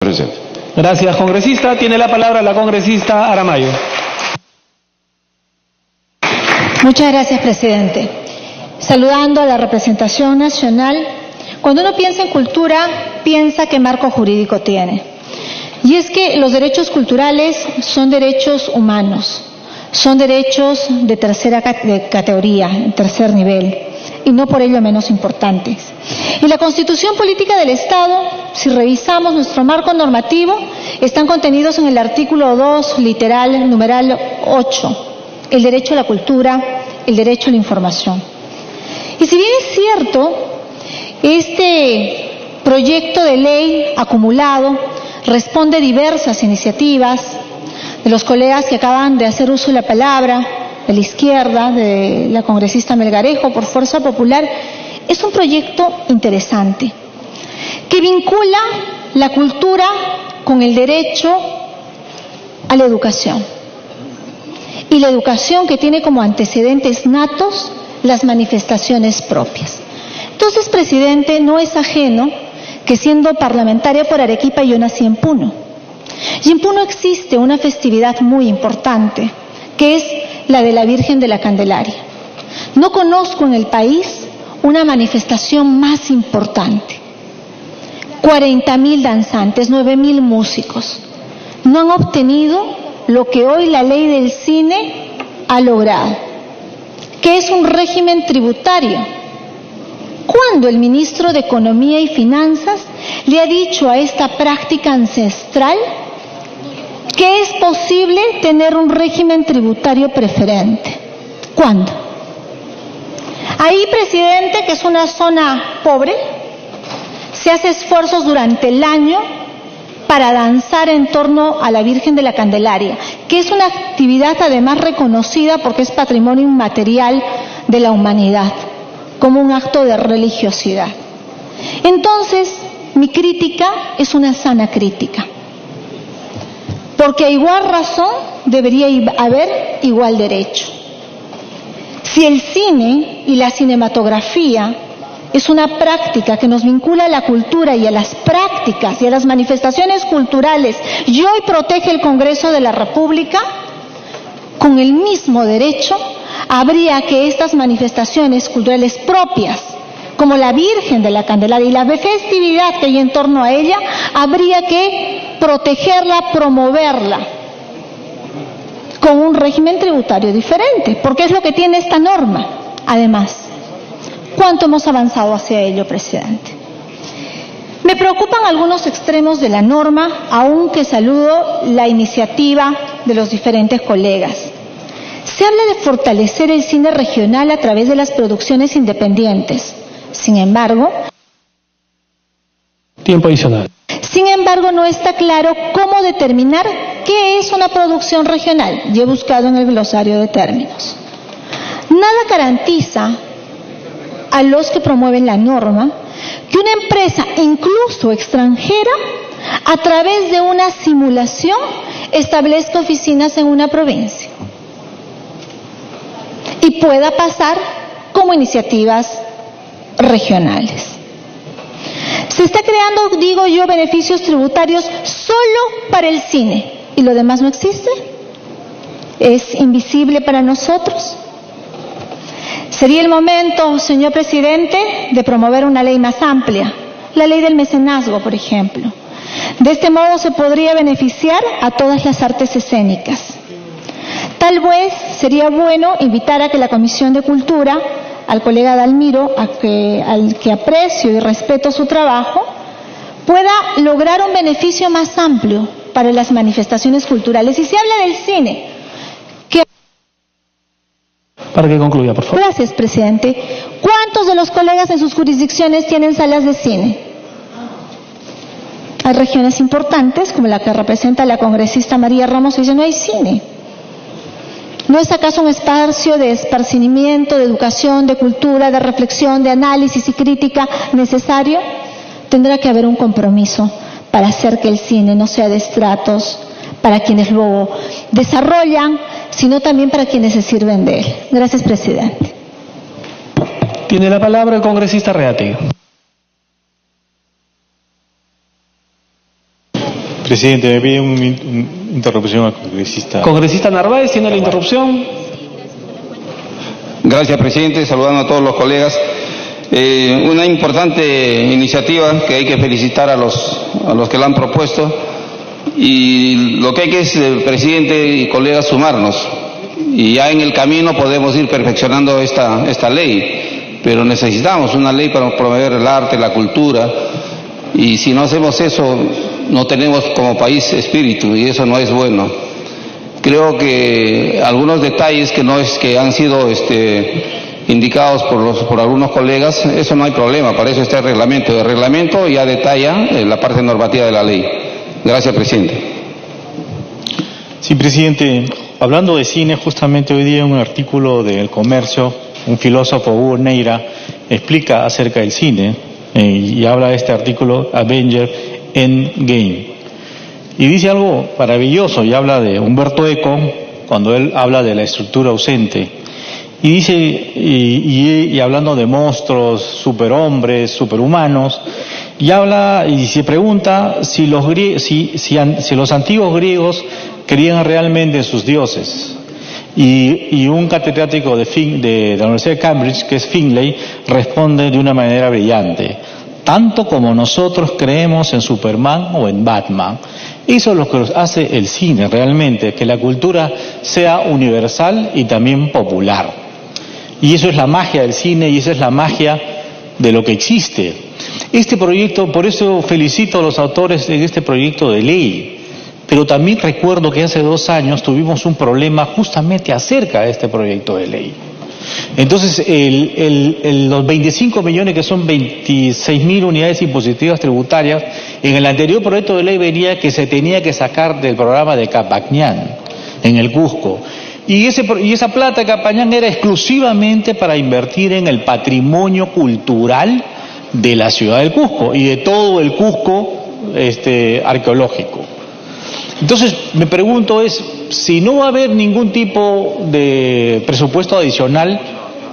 presidente. Gracias, congresista. Tiene la palabra la congresista Aramayo. Muchas gracias, presidente. Saludando a la representación nacional, cuando uno piensa en cultura, piensa qué marco jurídico tiene. Y es que los derechos culturales son derechos humanos, son derechos de tercera categoría, tercer nivel, y no por ello menos importantes. Y la Constitución Política del Estado, si revisamos nuestro marco normativo, están contenidos en el artículo 2, literal, numeral 8, el derecho a la cultura, el derecho a la información. Y si bien es cierto, este proyecto de ley acumulado responde a diversas iniciativas de los colegas que acaban de hacer uso de la palabra, de la izquierda, de la congresista Melgarejo, por Fuerza Popular, es un proyecto interesante, que vincula la cultura con el derecho a la educación. Y la educación que tiene como antecedentes natos las manifestaciones propias. Entonces, presidente, no es ajeno que siendo parlamentaria por Arequipa yo nací en Puno. Y en Puno existe una festividad muy importante, que es la de la Virgen de la Candelaria. No conozco en el país una manifestación más importante. 40.000 danzantes, 9.000 músicos. No han obtenido lo que hoy la ley del cine ha logrado, que es un régimen tributario. ¿Cuándo el ministro de Economía y Finanzas le ha dicho a esta práctica ancestral que es posible tener un régimen tributario preferente? ¿Cuándo? Ahí, presidente, que es una zona pobre, se hace esfuerzos durante el año para danzar en torno a la Virgen de la Candelaria, que es una actividad además reconocida porque es patrimonio inmaterial de la humanidad, como un acto de religiosidad. Entonces, mi crítica es una sana crítica, porque a igual razón debería haber igual derecho. Si el cine y la cinematografía es una práctica que nos vincula a la cultura y a las prácticas y a las manifestaciones culturales y hoy protege el Congreso de la República, con el mismo derecho habría que estas manifestaciones culturales propias, como la Virgen de la Candelaria y la festividad que hay en torno a ella, habría que protegerla, promoverla con un régimen tributario diferente, porque es lo que tiene esta norma, además. ¿Cuánto hemos avanzado hacia ello, presidente? Me preocupan algunos extremos de la norma, aunque saludo la iniciativa de los diferentes colegas. Se habla de fortalecer el cine regional a través de las producciones independientes. Sin embargo, tiempo adicional. Sin embargo, no está claro cómo determinar qué es una producción regional. Y he buscado en el glosario de términos. Nada garantiza a los que promueven la norma que una empresa, incluso extranjera, a través de una simulación establezca oficinas en una provincia y pueda pasar como iniciativas regionales. Se está creando, digo yo, beneficios tributarios solo para el cine y lo demás no existe. ¿Es invisible para nosotros? Sería el momento, señor presidente, de promover una ley más amplia, la ley del mecenazgo, por ejemplo. De este modo se podría beneficiar a todas las artes escénicas. Tal vez sería bueno invitar a que la Comisión de Cultura, al colega Dalmiro, al que aprecio y respeto su trabajo, pueda lograr un beneficio más amplio para las manifestaciones culturales. Y se habla del cine. Para que concluya, por favor. Gracias, presidente. ¿Cuántos de los colegas en sus jurisdicciones tienen salas de cine? Hay regiones importantes, como la que representa la congresista María Ramos, y dice no hay cine. ¿No es acaso un espacio de esparcimiento, de educación, de cultura, de reflexión, de análisis y crítica necesario? Tendrá que haber un compromiso para hacer que el cine no sea de estratos para quienes lo desarrollan, sino también para quienes se sirven de él. Gracias, presidente. Tiene la palabra el congresista Reati. Presidente, me pide una interrupción al congresista. Congresista Narváez tiene la interrupción. Gracias, presidente. Saludando a todos los colegas. Una importante iniciativa que hay que felicitar a los que la han propuesto. Y lo que hay que es, presidente y colegas, sumarnos. Y ya en el camino podemos ir perfeccionando esta ley. Pero necesitamos una ley para promover el arte, la cultura. Y si no hacemos eso, no tenemos como país espíritu, y eso no es bueno. Creo que algunos detalles que han sido indicados por algunos colegas, eso no hay problema, para eso está el reglamento. El reglamento ya detalla la parte normativa de la ley. Gracias, presidente. Sí, presidente, hablando de cine, justamente hoy día en un artículo del Comercio, un filósofo, Hugo Neira, explica acerca del cine, y habla de este artículo, Avenger Endgame. Y dice algo maravilloso, y habla de Humberto Eco, cuando él habla de la estructura ausente. Y dice, y hablando de monstruos, superhombres, superhumanos, y habla y se pregunta si los antiguos griegos creían realmente en sus dioses. Y un catedrático de la Universidad de Cambridge, que es Finlay, responde de una manera brillante: tanto como nosotros creemos en Superman o en Batman. Eso es lo que hace el cine realmente, que la cultura sea universal y también popular. Y eso es la magia del cine, y esa es la magia de lo que existe. Este proyecto, por eso felicito a los autores de este proyecto de ley. Pero también recuerdo que hace 2 años tuvimos un problema justamente acerca de este proyecto de ley. Entonces, los 25 millones, que son 26.000 unidades impositivas tributarias, en el anterior proyecto de ley venía que se tenía que sacar del programa de Capañán, en el Cusco. Y esa plata de Capañán era exclusivamente para invertir en el patrimonio cultural de la ciudad del Cusco y de todo el Cusco arqueológico. Entonces, me pregunto si no va a haber ningún tipo de presupuesto adicional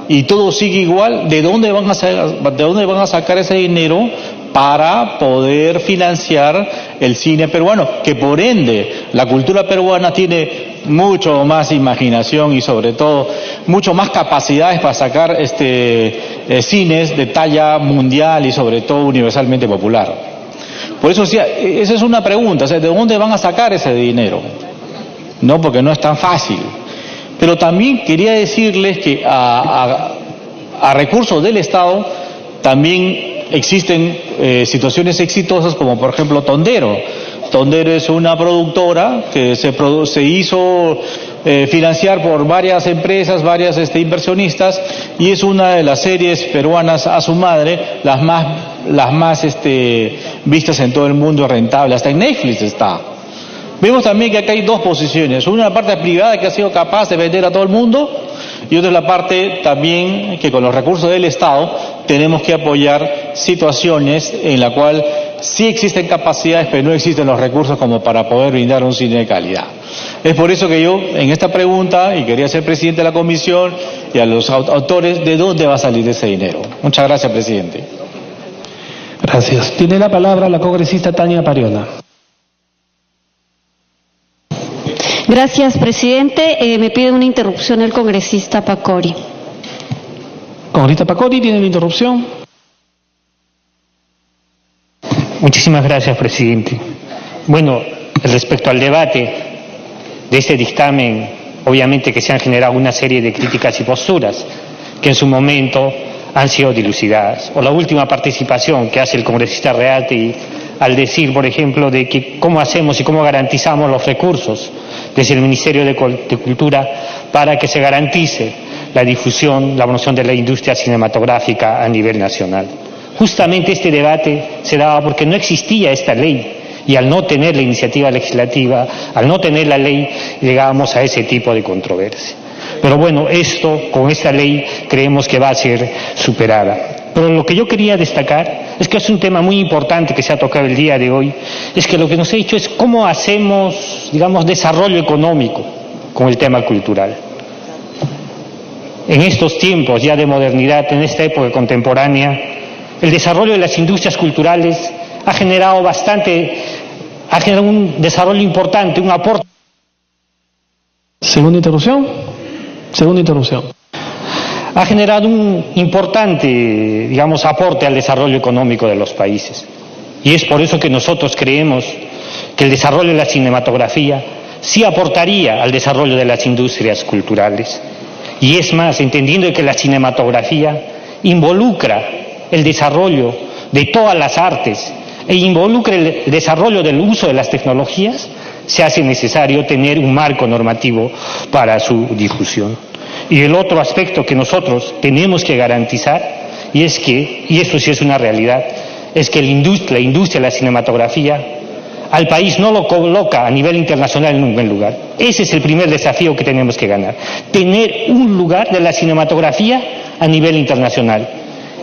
y todo sigue igual, ¿de dónde van a sacar ese dinero para poder financiar el cine peruano? Que por ende, la cultura peruana tiene mucho más imaginación y sobre todo mucho más capacidades para sacar cines de talla mundial y sobre todo universalmente popular. Por eso, esa es una pregunta, ¿de dónde van a sacar ese dinero? No, porque no es tan fácil. Pero también quería decirles que a recursos del Estado también existen situaciones exitosas, como por ejemplo Tondero. Tondero es una productora que se hizo financiar por varias empresas, varias inversionistas, y es una de las series peruanas a su madre, las más vistas en todo el mundo, rentable, hasta en Netflix está. Vemos también que acá hay 2 posiciones, una parte privada que ha sido capaz de vender a todo el mundo, y otra es la parte también que con los recursos del Estado tenemos que apoyar situaciones en la cual sí existen capacidades, pero no existen los recursos como para poder brindar un cine de calidad. Es por eso que yo, en esta pregunta, y quería ser presidente de la comisión, y a los autores, ¿de dónde va a salir ese dinero? Muchas gracias, presidente. Gracias. Tiene la palabra la congresista Tania Pariona. Gracias, presidente. Me pide una interrupción el congresista Pacori. Congresista Pacori, tiene la interrupción. Muchísimas gracias, presidente. Bueno, respecto al debate de este dictamen, obviamente que se han generado una serie de críticas y posturas que en su momento han sido dilucidadas. O la última participación que hace el congresista Reati al decir, por ejemplo, de que cómo hacemos y cómo garantizamos los recursos desde el Ministerio de Cultura para que se garantice la difusión, la promoción de la industria cinematográfica a nivel nacional. Justamente este debate se daba porque no existía esta ley, y al no tener la iniciativa legislativa, al no tener la ley, llegábamos a ese tipo de controversia. Pero bueno, con esta ley creemos que va a ser superada. Pero lo que yo quería destacar es que es un tema muy importante que se ha tocado el día de hoy, es que lo que nos ha dicho es cómo hacemos, desarrollo económico con el tema cultural. En estos tiempos ya de modernidad, en esta época contemporánea, el desarrollo de las industrias culturales ha generado bastante ha generado un desarrollo importante, un aporte. Segunda interrupción. Ha generado un importante, digamos, aporte al desarrollo económico de los países. Y es por eso que nosotros creemos que el desarrollo de la cinematografía sí aportaría al desarrollo de las industrias culturales. Y es más, entendiendo que la cinematografía involucra el desarrollo de todas las artes e involucra el desarrollo del uso de las tecnologías, se hace necesario tener un marco normativo para su difusión. Y el otro aspecto que nosotros tenemos que garantizar, y esto sí es una realidad, es que la industria de la cinematografía al país no lo coloca a nivel internacional en un buen lugar. Ese es el primer desafío que tenemos que ganar, tener un lugar de la cinematografía a nivel internacional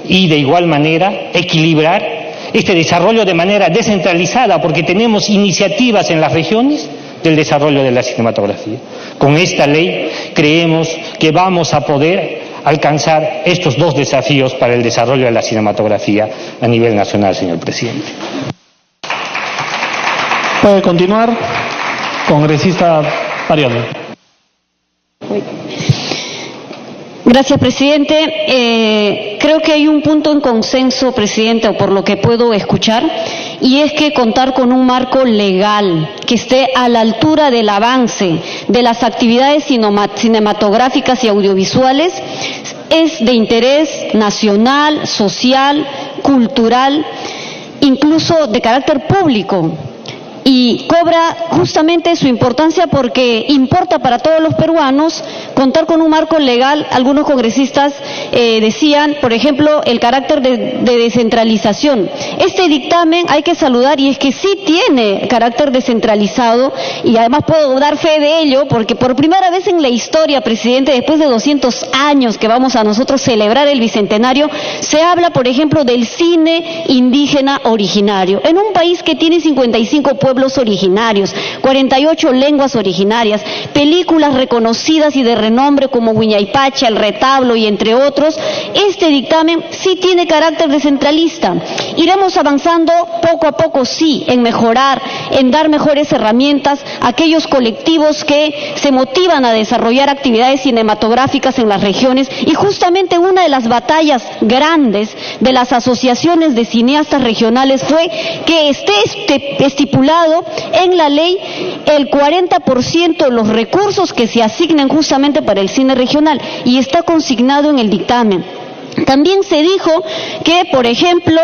y de igual manera equilibrar este desarrollo de manera descentralizada, porque tenemos iniciativas en las regiones del desarrollo de la cinematografía. Con esta ley creemos que vamos a poder alcanzar estos dos desafíos para el desarrollo de la cinematografía a nivel nacional, señor presidente. Puede continuar, congresista Pariona. Gracias, presidente. Creo que hay un punto en consenso, presidente, o por lo que puedo escuchar, y es que contar con un marco legal que esté a la altura del avance de las actividades cinematográficas y audiovisuales es de interés nacional, social, cultural, incluso de carácter público. Y cobra justamente su importancia porque importa para todos los peruanos contar con un marco legal. Algunos congresistas decían, por ejemplo, el carácter de descentralización. Este dictamen hay que saludar, y es que sí tiene carácter descentralizado, y además puedo dar fe de ello porque por primera vez en la historia, presidente, después de 200 años que vamos a nosotros celebrar el bicentenario, se habla, por ejemplo, del cine indígena originario. En un país que tiene 55 pueblos originarios, 48 lenguas originarias, películas reconocidas y de renombre como Huiñaypacha, El Retablo y entre otros, este dictamen sí tiene carácter descentralista. Iremos avanzando poco a poco, sí, en mejorar, en dar mejores herramientas a aquellos colectivos que se motivan a desarrollar actividades cinematográficas en las regiones, y justamente una de las batallas grandes de las asociaciones de cineastas regionales fue que esté estipulado en la ley el 40% de los recursos que se asignan justamente para el cine regional, y está consignado en el dictamen. También se dijo que, por ejemplo,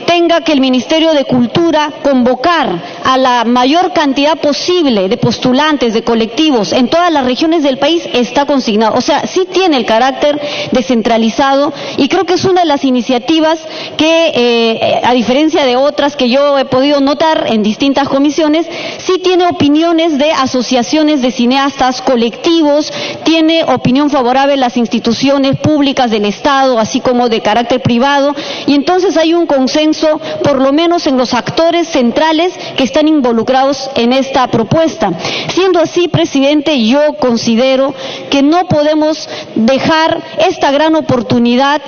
tenga que el Ministerio de Cultura convocar a la mayor cantidad posible de postulantes, de colectivos en todas las regiones del país. Está consignado, o sea, sí tiene el carácter descentralizado, y creo que es una de las iniciativas que, a diferencia de otras que yo he podido notar en distintas comisiones, sí tiene opiniones de asociaciones de cineastas, colectivos, tiene opinión favorable las instituciones públicas del Estado, así como de carácter privado, y entonces hay un consenso, por lo menos en los actores centrales que están involucrados en esta propuesta. Siendo así, presidente, yo considero que no podemos dejar esta gran oportunidad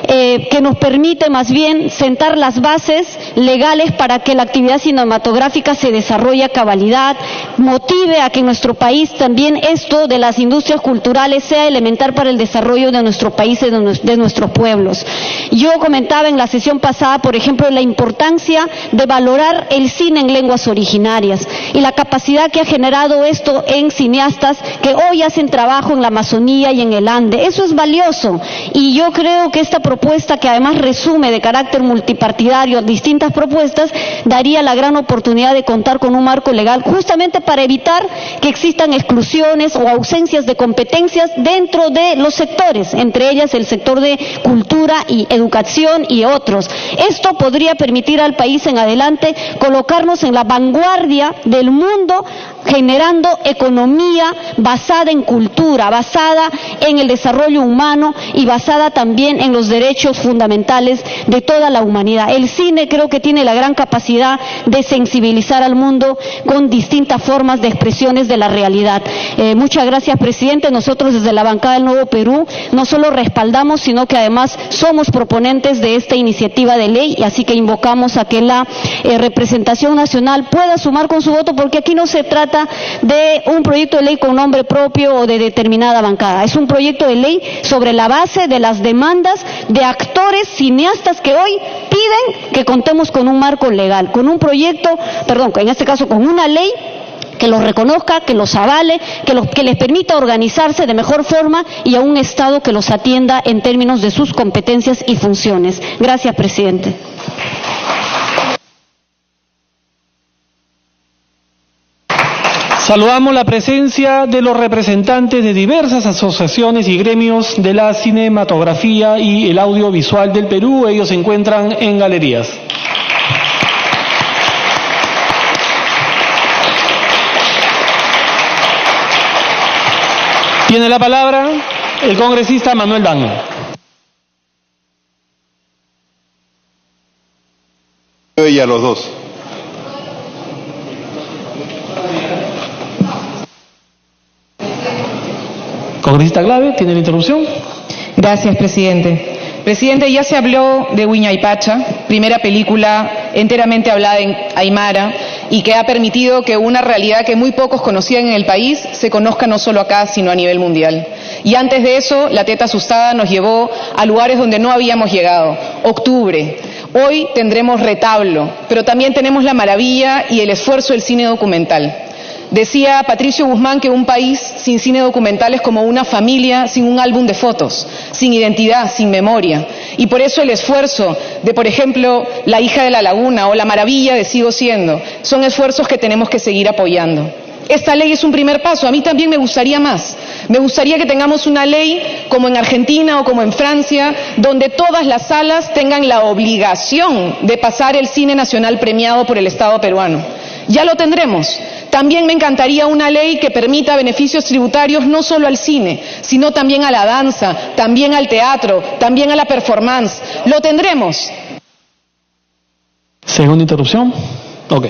que nos permite más bien sentar las bases legales para que la actividad cinematográfica se desarrolle a cabalidad, motive a que en nuestro país también esto de las industrias culturales sea elemental para el desarrollo de nuestro país y de nuestros pueblos. Yo comentaba en la sesión pasada, por ejemplo, la importancia de valorar el cine en lenguas originarias y la capacidad que ha generado esto en cineastas que hoy hacen trabajo en la Amazonía y en el Ande. Eso es valioso, y yo creo que esta propuesta, que además resume de carácter multipartidario distintas propuestas, daría la gran oportunidad de contar con un marco legal justamente para evitar que existan exclusiones o ausencias de competencias dentro de los sectores, entre ellas el sector de cultura y educación y otros. Esto podría permitir al país en adelante colocarnos en la vanguardia del mundo generando economía basada en cultura, basada en el desarrollo humano y basada también en los derechos fundamentales de toda la humanidad. El cine creo que tiene la gran capacidad de sensibilizar al mundo con distintas formas de expresiones de la realidad. Muchas gracias, presidente. Nosotros desde la bancada del Nuevo Perú no solo respaldamos, sino que además somos proponentes de esta iniciativa de ley, y así que invocamos a que la representación nacional pueda sumar con su voto, porque aquí no se trata de un proyecto de ley con nombre propio o de determinada bancada. Es un proyecto de ley sobre la base de las demandas de actores, cineastas que hoy piden que contemos con un marco legal, con un proyecto, en este caso con una ley que los reconozca, que los avale, que les permita organizarse de mejor forma, y a un Estado que los atienda en términos de sus competencias y funciones. Gracias, presidente. Saludamos la presencia de los representantes de diversas asociaciones y gremios de la cinematografía y el audiovisual del Perú. Ellos se encuentran en galerías. Tiene la palabra el congresista Manuel Dangmer. Y a los dos. Congresista Clave, ¿tiene la interrupción? Gracias, presidente. Presidente, ya se habló de Huayna primera película enteramente hablada en Aymara y que ha permitido que una realidad que muy pocos conocían en el país se conozca no solo acá, sino a nivel mundial. Y antes de eso, La Teta Asustada nos llevó a lugares donde no habíamos llegado. Octubre. Hoy tendremos Retablo, pero también tenemos la maravilla y el esfuerzo del cine documental. Decía Patricio Guzmán que un país sin cine documental es como una familia sin un álbum de fotos, sin identidad, sin memoria. Y por eso el esfuerzo de, por ejemplo, La hija de la laguna o La maravilla de Sigo siendo, son esfuerzos que tenemos que seguir apoyando. Esta ley es un primer paso. A mí también me gustaría más. Me gustaría que tengamos una ley como en Argentina o como en Francia, donde todas las salas tengan la obligación de pasar el cine nacional premiado por el Estado peruano. Ya lo tendremos. También me encantaría una ley que permita beneficios tributarios no solo al cine, sino también a la danza, también al teatro, también a la performance. Lo tendremos. Segunda interrupción. Ok.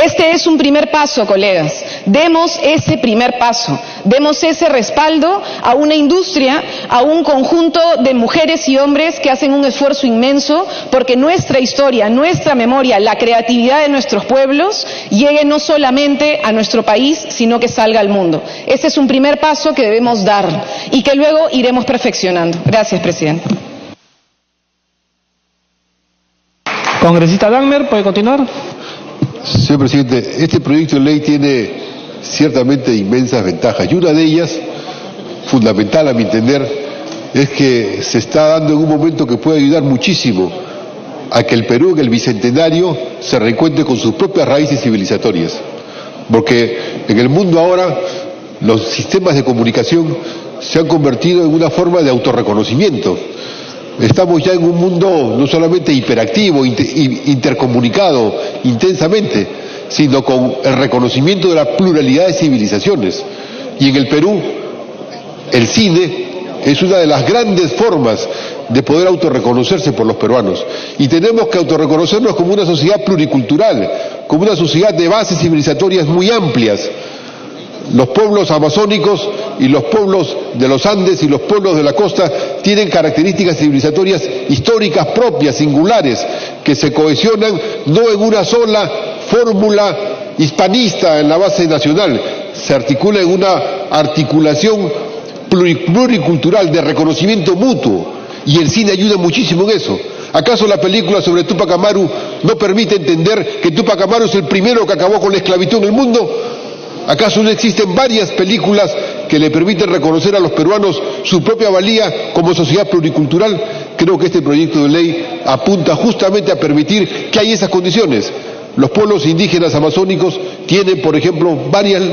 Este es un primer paso, colegas. Demos ese primer paso. Demos ese respaldo a una industria, a un conjunto de mujeres y hombres que hacen un esfuerzo inmenso porque nuestra historia, nuestra memoria, la creatividad de nuestros pueblos llegue no solamente a nuestro país, sino que salga al mundo. Ese es un primer paso que debemos dar y que luego iremos perfeccionando. Gracias, presidente. Congresista Dangmer, ¿puede continuar? Señor presidente, este proyecto de ley tiene ciertamente inmensas ventajas y una de ellas, fundamental a mi entender, es que se está dando en un momento que puede ayudar muchísimo a que el Perú en el bicentenario se reencuentre con sus propias raíces civilizatorias, porque en el mundo ahora los sistemas de comunicación se han convertido en una forma de autorreconocimiento. Estamos ya en un mundo no solamente hiperactivo, intercomunicado intensamente, sino con el reconocimiento de la pluralidad de civilizaciones. Y en el Perú, el cine es una de las grandes formas de poder autorreconocerse por los peruanos. Y tenemos que autorreconocernos como una sociedad pluricultural, como una sociedad de bases civilizatorias muy amplias. Los pueblos amazónicos y los pueblos de los Andes y los pueblos de la costa tienen características civilizatorias históricas propias, singulares, que se cohesionan no en una sola fórmula hispanista en la base nacional, se articula en una articulación pluricultural de reconocimiento mutuo, y el cine ayuda muchísimo en eso. ¿Acaso la película sobre Túpac Amaru no permite entender que Túpac Amaru es el primero que acabó con la esclavitud en el mundo? ¿Acaso no existen varias películas que le permiten reconocer a los peruanos su propia valía como sociedad pluricultural? Creo que este proyecto de ley apunta justamente a permitir que haya esas condiciones. Los pueblos indígenas amazónicos tienen, por ejemplo, varios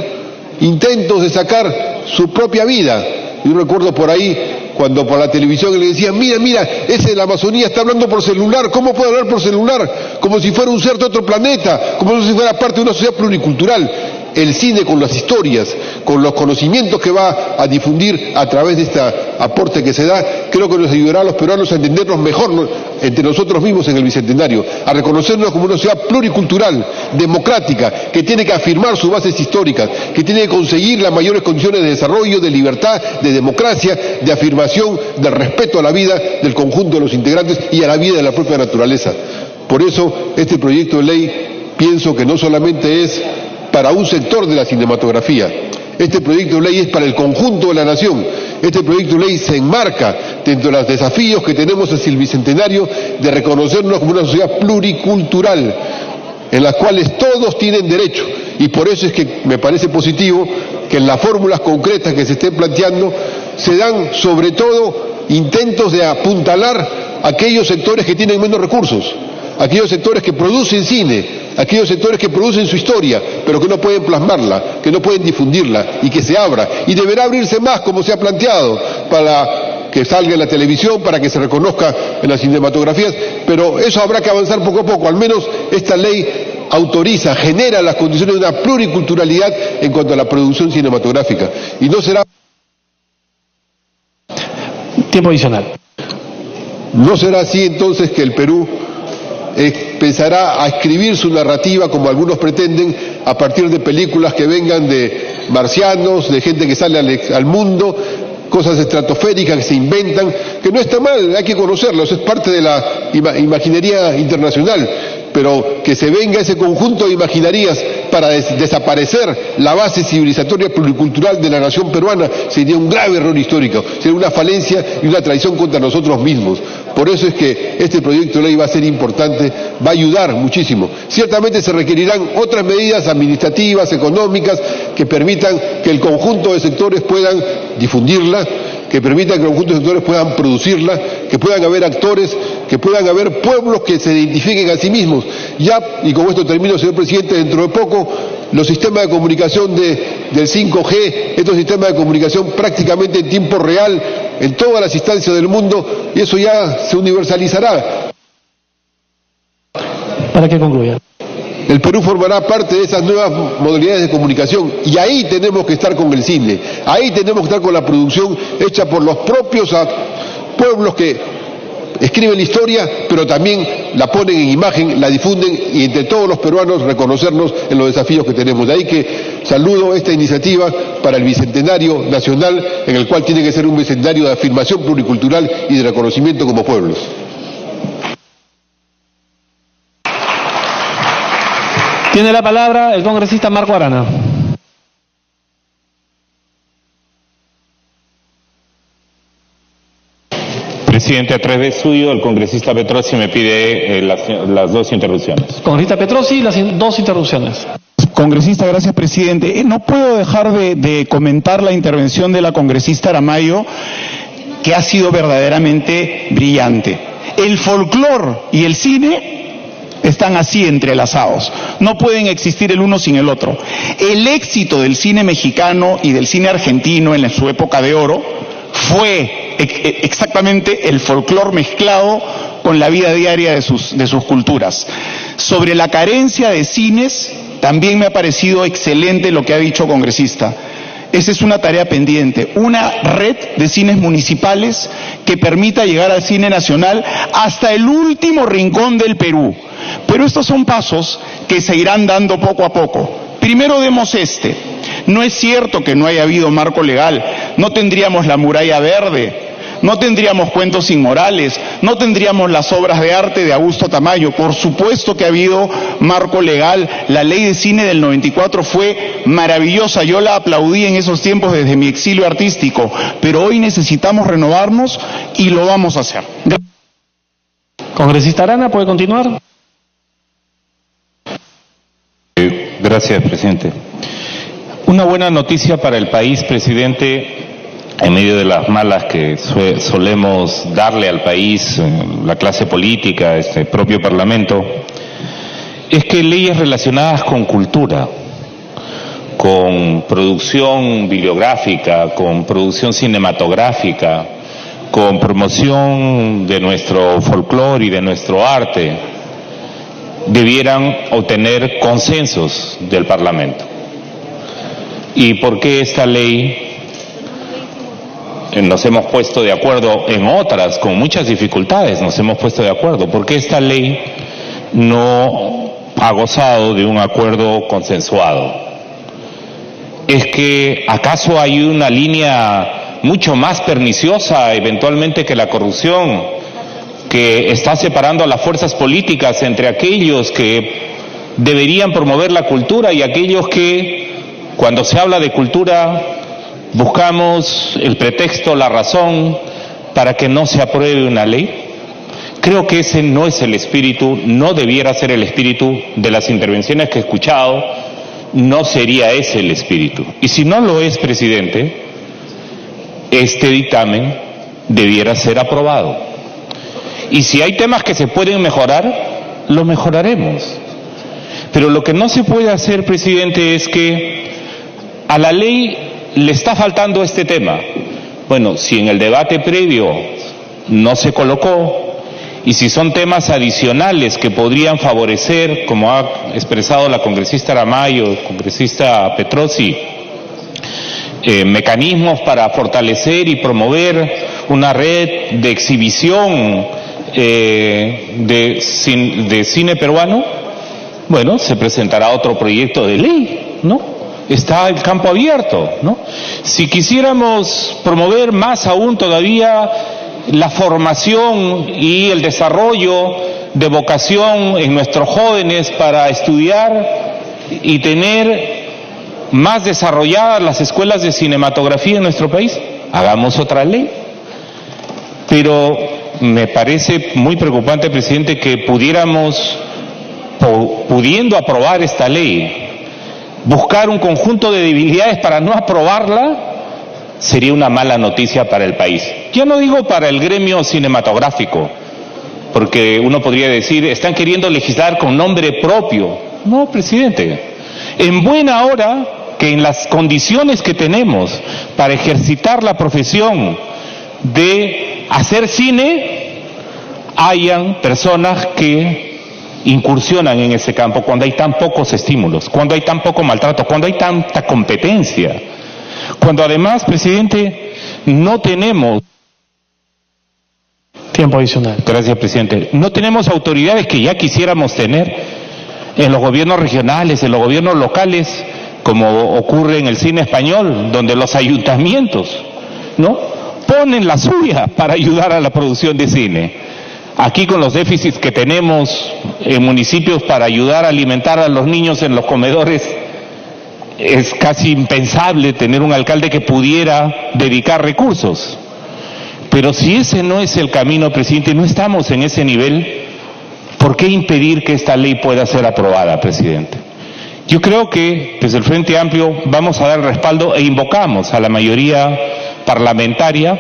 intentos de sacar su propia vida. Yo recuerdo por ahí, cuando por la televisión le decían, mira, ese de la Amazonía está hablando por celular, ¿cómo puede hablar por celular? Como si fuera un ser de otro planeta, como si fuera parte de una sociedad pluricultural. el cine con las historias, con los conocimientos que va a difundir a través de este aporte que se da, creo que nos ayudará a los peruanos a entendernos mejor entre nosotros mismos en el Bicentenario, a reconocernos como una sociedad pluricultural, democrática, que tiene que afirmar sus bases históricas, que tiene que conseguir las mayores condiciones de desarrollo, de libertad, de democracia, de afirmación, del respeto a la vida del conjunto de los integrantes y a la vida de la propia naturaleza. Por eso, este proyecto de ley pienso que no solamente es para un sector de la cinematografía, este proyecto de ley es para el conjunto de la nación. Este proyecto de ley se enmarca dentro de los desafíos que tenemos hacia el Bicentenario de reconocernos como una sociedad pluricultural, en las cuales todos tienen derecho, y por eso es que me parece positivo que en las fórmulas concretas que se estén planteando se dan sobre todo intentos de apuntalar aquellos sectores que tienen menos recursos, aquellos sectores que producen cine, aquellos sectores que producen su historia, pero que no pueden plasmarla, que no pueden difundirla, y que se abra, y deberá abrirse más como se ha planteado, para que salga en la televisión, para que se reconozca en las cinematografías, pero eso habrá que avanzar poco a poco. Al menos esta ley autoriza, genera las condiciones de una pluriculturalidad en cuanto a la producción cinematográfica, y no será... Tiempo adicional. No será así entonces que el Perú pensará a escribir su narrativa, como algunos pretenden, a partir de películas que vengan de marcianos, de gente que sale al mundo, cosas estratosféricas que se inventan, que no está mal, hay que conocerlos, es parte de la imaginería internacional, pero que se venga ese conjunto de imaginarías para desaparecer la base civilizatoria pluricultural de la nación peruana sería un grave error histórico, sería una falencia y una traición contra nosotros mismos. Por eso es que este proyecto de ley va a ser importante, va a ayudar muchísimo. Ciertamente se requerirán otras medidas administrativas, económicas, que permitan que el conjunto de sectores puedan difundirla, que permitan que el conjunto de sectores puedan producirla, que puedan haber actores, que puedan haber pueblos que se identifiquen a sí mismos. Ya, y con esto termino, señor presidente, dentro de poco los sistemas de comunicación del 5G, estos sistemas de comunicación prácticamente en tiempo real en todas las instancias del mundo, y eso ya se universalizará. Para que concluya. El Perú formará parte de esas nuevas modalidades de comunicación, y ahí tenemos que estar con el cine, ahí tenemos que estar con la producción hecha por los propios pueblos que escriben la historia, pero también la ponen en imagen, la difunden, y entre todos los peruanos reconocernos en los desafíos que tenemos. De ahí que saludo esta iniciativa para el Bicentenario Nacional, en el cual tiene que ser un bicentenario de afirmación pluricultural y de reconocimiento como pueblos. Tiene la palabra el congresista Marco Arana. Presidente, a través suyo, el congresista Petrosi me pide las dos interrupciones. Congresista Petrosi, las dos interrupciones. Congresista, gracias, presidente. No puedo dejar de comentar la intervención de la congresista Aramayo, que ha sido verdaderamente brillante. El folclore y el cine están así entrelazados, no pueden existir el uno sin el otro. El éxito del cine mexicano y del cine argentino en su época de oro fue exactamente el folclore mezclado con la vida diaria de sus culturas. Sobre la carencia de cines, también me ha parecido excelente lo que ha dicho congresista. Esa es una tarea pendiente, una red de cines municipales que permita llegar al cine nacional hasta el último rincón del Perú. Pero estos son pasos que se irán dando poco a poco. Primero demos este. No es cierto que no haya habido marco legal, no tendríamos la muralla verde, no tendríamos Cuentos Inmorales, no tendríamos las obras de arte de Augusto Tamayo. Por supuesto que ha habido marco legal, la ley de cine del 94 fue maravillosa, yo la aplaudí en esos tiempos desde mi exilio artístico, pero hoy necesitamos renovarnos y lo vamos a hacer. Congresista Arana, ¿puede continuar? Gracias, presidente. Una buena noticia para el país, presidente, en medio de las malas que solemos darle al país, la clase política, este propio Parlamento, es que leyes relacionadas con cultura, con producción bibliográfica, con producción cinematográfica, con promoción de nuestro folclore y de nuestro arte, debieran obtener consensos del Parlamento. y por qué esta ley nos hemos puesto de acuerdo en otras, con muchas dificultades nos hemos puesto de acuerdo. ¿Por qué esta ley no ha gozado de un acuerdo consensuado? ¿Es que acaso hay una línea mucho más perniciosa eventualmente que la corrupción, que está separando a las fuerzas políticas entre aquellos que deberían promover la cultura y aquellos que, cuando se habla de cultura, buscamos el pretexto, la razón para que no se apruebe una ley? Creo que ese no es el espíritu, no debiera ser el espíritu de las intervenciones que he escuchado, no sería ese el espíritu. Y si no lo es, presidente, este dictamen debiera ser aprobado. Y si hay temas que se pueden mejorar, lo mejoraremos. Pero lo que no se puede hacer, presidente, es que a la ley le está faltando este tema. Bueno, si en el debate previo no se colocó, y si son temas adicionales que podrían favorecer, como ha expresado la congresista Aramayo, el congresista Petrosi, mecanismos para fortalecer y promover una red de exhibición de cine peruano, bueno, se presentará otro proyecto de ley, ¿no? Está el campo abierto, ¿no? Si quisiéramos promover más aún todavía la formación y el desarrollo de vocación en nuestros jóvenes para estudiar y tener más desarrolladas las escuelas de cinematografía en nuestro país, hagamos otra ley. Pero me parece muy preocupante, presidente, que pudiendo aprobar esta ley, buscar un conjunto de debilidades para no aprobarla, sería una mala noticia para el país. Ya no digo para el gremio cinematográfico, porque uno podría decir, están queriendo legislar con nombre propio. No, presidente, en buena hora que en las condiciones que tenemos para ejercitar la profesión de hacer cine, hayan personas que incursionan en ese campo cuando hay tan pocos estímulos, cuando hay tan poco maltrato, cuando hay tanta competencia, cuando además, presidente, no tenemos... Tiempo adicional. Gracias, presidente. No tenemos autoridades que ya quisiéramos tener en los gobiernos regionales, en los gobiernos locales, como ocurre en el cine español, donde los ayuntamientos, ¿no?, ponen la suya para ayudar a la producción de cine. Aquí, con los déficits que tenemos en municipios para ayudar a alimentar a los niños en los comedores, es casi impensable tener un alcalde que pudiera dedicar recursos. Pero si ese no es el camino, presidente, no estamos en ese nivel, ¿por qué impedir que esta ley pueda ser aprobada, presidente? Yo creo que desde el Frente Amplio vamos a dar respaldo e invocamos a la mayoría parlamentaria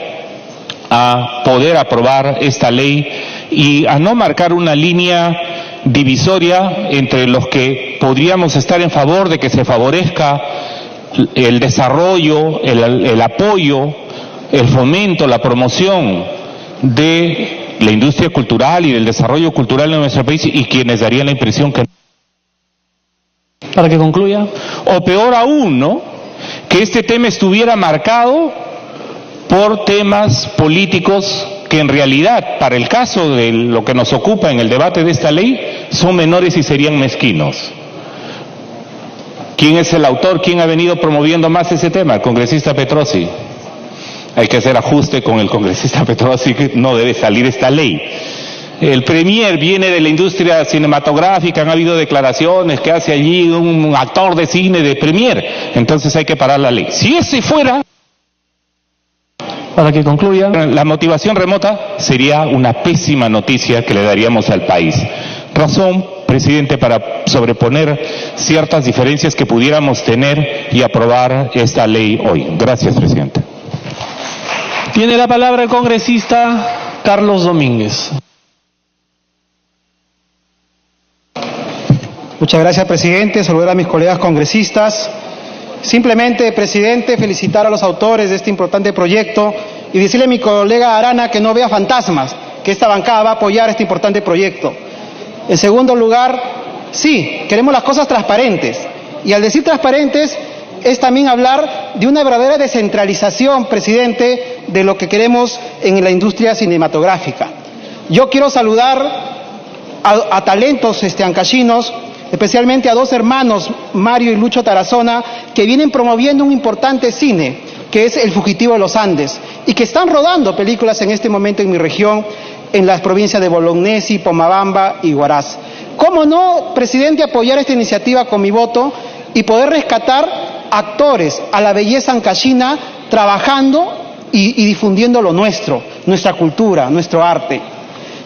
a poder aprobar esta ley y a no marcar una línea divisoria entre los que podríamos estar en favor de que se favorezca el desarrollo, el apoyo, el fomento, la promoción de la industria cultural y del desarrollo cultural en nuestro país, y quienes darían la impresión que... Para que concluya. O peor aún, ¿no?, que este tema estuviera marcado por temas políticos que en realidad, para el caso de lo que nos ocupa en el debate de esta ley, son menores y serían mezquinos. ¿Quién es el autor? ¿Quién ha venido promoviendo más ese tema? El congresista Petrosi. Hay que hacer ajuste con el congresista Petrosi, que no debe salir esta ley. El premier viene de la industria cinematográfica, han habido declaraciones que hace allí un actor de cine de premier, entonces hay que parar la ley. Si ese fuera... Para que concluya. La motivación remota sería una pésima noticia que le daríamos al país. Razón, presidente, para sobreponer ciertas diferencias que pudiéramos tener y aprobar esta ley hoy. Gracias, presidente. Tiene la palabra el congresista Carlos Domínguez. Muchas gracias, presidente. Saludar a mis colegas congresistas. Simplemente, presidente, felicitar a los autores de este importante proyecto y decirle a mi colega Arana que no vea fantasmas, que esta bancada va a apoyar este importante proyecto. En segundo lugar, sí, queremos las cosas transparentes. Y al decir transparentes, es también hablar de una verdadera descentralización, presidente, de lo que queremos en la industria cinematográfica. Yo quiero saludar a talentos ancachinos, especialmente a dos hermanos, Mario y Lucho Tarazona, que vienen promoviendo un importante cine, que es El Fugitivo de los Andes, y que están rodando películas en este momento en mi región, en las provincias de Bolognesi, Pomabamba y Huaraz. ¿Cómo no, presidente, apoyar esta iniciativa con mi voto y poder rescatar actores a la belleza ancachina trabajando y difundiendo lo nuestro, nuestra cultura, nuestro arte?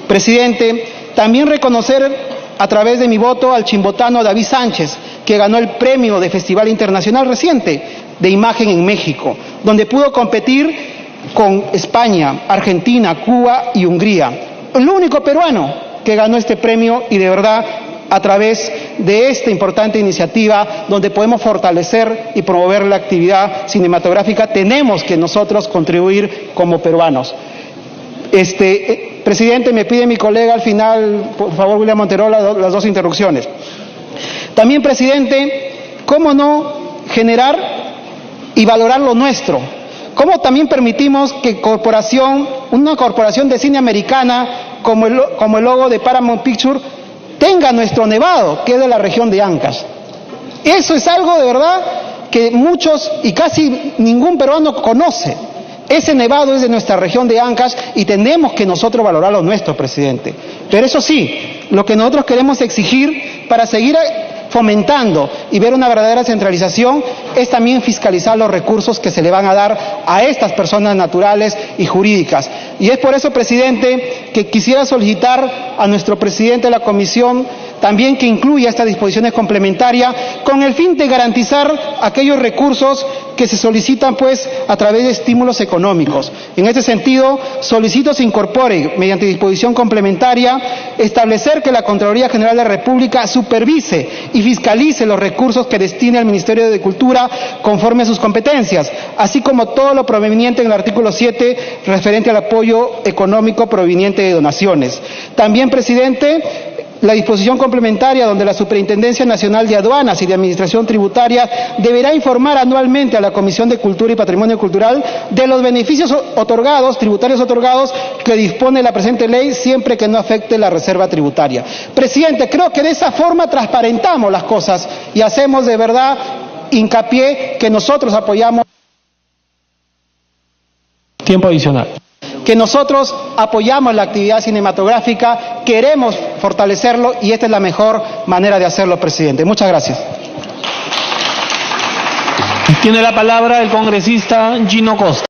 Presidente, también reconocer a través de mi voto al chimbotano David Sánchez, que ganó el premio de Festival Internacional reciente de Imagen en México, donde pudo competir con España, Argentina, Cuba y Hungría. El único peruano que ganó este premio, y de verdad, a través de esta importante iniciativa donde podemos fortalecer y promover la actividad cinematográfica, tenemos que nosotros contribuir como peruanos. Presidente, me pide mi colega al final, por favor, William Monteró, las dos interrupciones. También, presidente, ¿cómo no generar y valorar lo nuestro? ¿Cómo también permitimos que una corporación de cine americana como el logo de Paramount Pictures tenga nuestro nevado, que es de la región de Ancash? Eso es algo de verdad que muchos y casi ningún peruano conoce. Ese nevado es de nuestra región de Ancash y tenemos que nosotros valorar lo nuestro, presidente. Pero eso sí, lo que nosotros queremos exigir para seguir fomentando y ver una verdadera centralización es también fiscalizar los recursos que se le van a dar a estas personas naturales y jurídicas. Y es por eso, presidente, que quisiera solicitar a nuestro presidente de la Comisión también que incluya estas disposiciones complementarias con el fin de garantizar aquellos recursos que se solicitan pues a través de estímulos económicos. En este sentido, solicito se incorpore mediante disposición complementaria establecer que la Contraloría General de la República supervise y fiscalice los recursos que destine al Ministerio de Cultura conforme a sus competencias, así como todo lo proveniente en el artículo 7 referente al apoyo económico proveniente de donaciones. También, presidente, la disposición complementaria donde la Superintendencia Nacional de Aduanas y de Administración Tributaria deberá informar anualmente a la Comisión de Cultura y Patrimonio Cultural de los beneficios tributarios otorgados que dispone la presente ley, siempre que no afecte la reserva tributaria. Presidente, creo que de esa forma transparentamos las cosas y hacemos de verdad hincapié que nosotros apoyamos. Tiempo adicional. Que nosotros apoyamos la actividad cinematográfica, queremos fortalecerlo y esta es la mejor manera de hacerlo, presidente. Muchas gracias. Tiene la palabra el congresista Gino Costa.